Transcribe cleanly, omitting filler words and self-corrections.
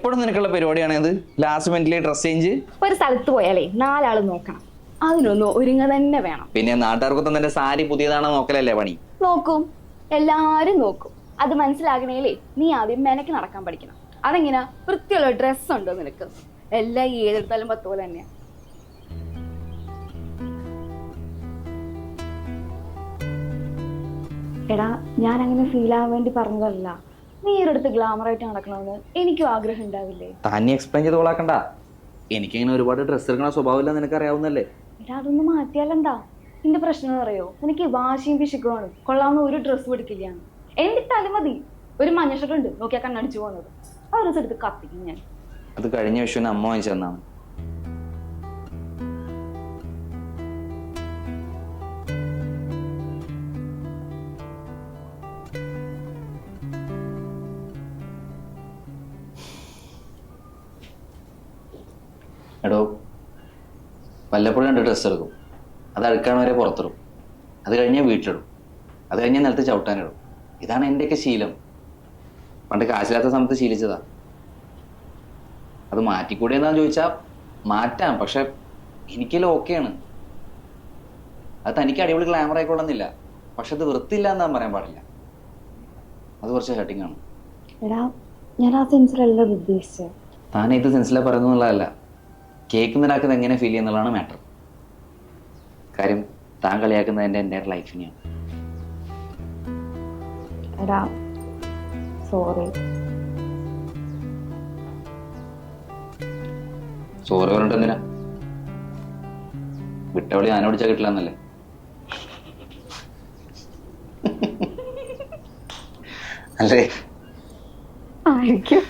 എപ്പോഴും നിനക്കുള്ള പരിപാടിയാണത്? ലാസ്റ്റ് മിനിറ്റിലെ ഡ്രസ് ചേഞ്ച്? ഒരു സ്ഥലത്ത് പോയാലേ 4 ആള് നോക്കണം, അതിനൊന്നും ഒരുങ്ങ തന്നെ വേണം. പിന്നെ നാട്ടുകാർക്കൊന്നും നിന്റെ സാരി പുതിയതാണോ നോക്കലല്ലേ പണി? നോക്കും, എല്ലാരും നോക്കും. അത് മനസ്സിലാകണേലേ നീ ആദ്യം മെനക്ക് നടക്കാൻ പഠിക്കണം. അതെങ്ങനാ? വൃത്തിയുള്ള ഡ്രസ് ഉണ്ടോ നിനക്ക്? എല്ലാം ഏതെടുത്താലും 10 പോലെ തന്നെയാ. എടാ, ഞാൻ അങ്ങനെ ഫീൽ ആവാൻ വേണ്ടി പറഞ്ഞതല്ല. നീ ഒരിടത്ത് ഗ്ലാമർ ആയിട്ട് നടക്കണമെന്ന് എനിക്കും ആഗ്രഹം ഉണ്ടാവില്ലേ? തന്നെ എക്സ്പ്ലെയിൻ ചെയ്ത് കൊള്ളാക്കണ്ട. എനിക്കിങ്ങനെ ഒരുപാട് ഡ്രസ്സ് എടുക്കണ സ്വഭാവമില്ല, നിനക്ക് അറിയാവുന്നല്ലേ? എടാ, അതൊന്ന് മാറ്റിയാലെന്താ? നിന്റെ പ്രശ്നം എന്ന് പറയോ? എനിക്ക് വാശിയും പിശുക്കുമാണ്. കൊള്ളാവുന്ന ഒരു ഡ്രസ്സ് പിടിക്കില്ലാണ്. എന്നിട്ടാലും മതി ഒരു മഞ്ഞ ഷർട്ട് ഉണ്ട് നോക്കിയാൽ കണ്ണടിച്ചു പോകുന്നത്, ആ ഡ്രസ്സ് എടുത്ത് കത്തിക്കും ഞാൻ. അത് കഴിഞ്ഞ വിഷുവിന് അമ്മ വാങ്ങിച്ചു തന്നാണ്. എടോ, വല്ലപ്പോഴും 2 ഡ്രസ്സ് എടുക്കും. അത് അഴുക്കാണ് വരെ പുറത്തിടും. അത് കഴിഞ്ഞാൽ വീട്ടിലിടും. അത് കഴിഞ്ഞാൽ നിലത്ത് ചവിട്ടാനിടും. ഇതാണ് എൻ്റെയൊക്കെ ശീലം. പണ്ട് കാശില്ലാത്ത സമയത്ത് ശീലിച്ചതാ. അത് മാറ്റിക്കൂടെ എന്താന്ന് ചോദിച്ചാൽ മാറ്റാം, പക്ഷെ എനിക്കെല്ലാം ഓക്കെയാണ്. അത് തനിക്ക് അടിപൊളി ഗ്ലാമർ ആയിക്കൊള്ളുന്നില്ല, പക്ഷെ അത് വൃത്തിയില്ല എന്നാൻ പറയാൻ പാടില്ല. അത് കുറച്ച് ഹേർട്ടിങ് ആണ്. എടാ, ഞാൻ ആ സെൻസിലല്ല ഉദ്ദേശിച്ചത്. താൻ ഇത് സെൻസിലാ പറയുന്നുള്ളതല്ല, കേൾക്കുന്നതിനാക്കുന്നത് എങ്ങനെ ഫീൽ ചെയ്യുന്നുള്ളതാണ് മാറ്റർ. കാര്യം താൻ കളിയാക്കുന്നത് എൻ്റെ എൻ്റെ ലൈഫിനെയാണ്. എടാ, സോറി. സോറി പറഞ്ഞിട്ട് എന്തിനാ? വിട്ടവളി ആന പിടിച്ചാൽ കിട്ടില്ല എന്നല്ലേ? അല്ലേ? ആയിരിക്കും.